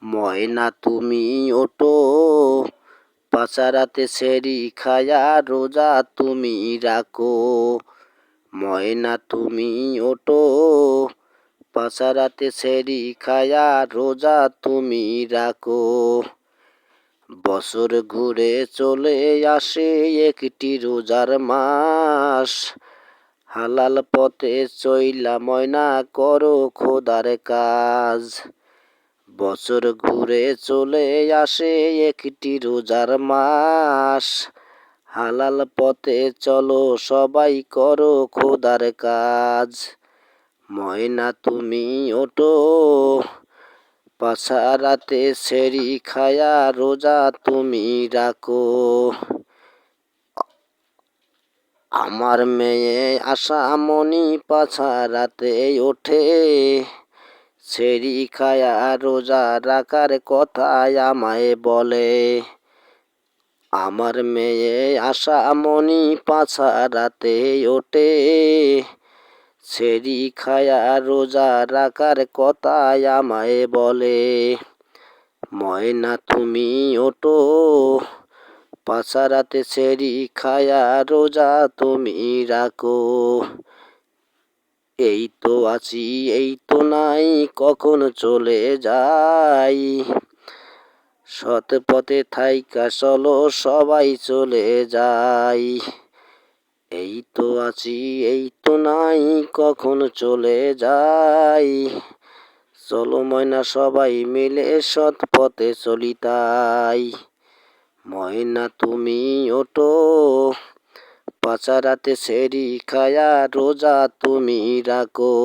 ময়না তুমি ওঠো, পাচারাতে সেরি খায়া রোজা তুমি রাখো। ময়না তুমি ওঠো, পাচারাতে সেরি খায়া রোজা তুমি রাখো। বছর ঘুরে চলে আসে একটি রোজার মাস, হালাল পথে চইলা ময়না করো খোদার কাজ। বছর ঘুরে চলে আসে একটি রোজার মাস, হালাল পথে চলো সবাই করো খোদার কাজ। ময়না তুমি ওঠো, পাছারাতে সেরি খায়া রোজা তুমি রাখো। আমার মেয়ে আশামণি পাছারাতে ওঠে, সেরি খায়া রোজা রাখার কথা আমায় বলে। আমার মেয়ে আশামণি পাছারাতে ওঠে, সেরি খায়া রোজা রাখার কথা আমায় বলে। ময়না তুমি ওঠো, পাছারাতে সেরি খায়া রোজা তুমি রাখো। এই তো আছি এই তো নাই কখন চলে যাই, সৎ পথে থাইকা চলো সবাই চলে যাই। এই তো আছি এই তো নাই কখন চলে যাই, চলো ময়না সবাই মিলে সৎ পথে চলি তাই। ময়না তুমি ওঠো, পাছারাতে সেরি খায়া রোজা তুমি রাখো।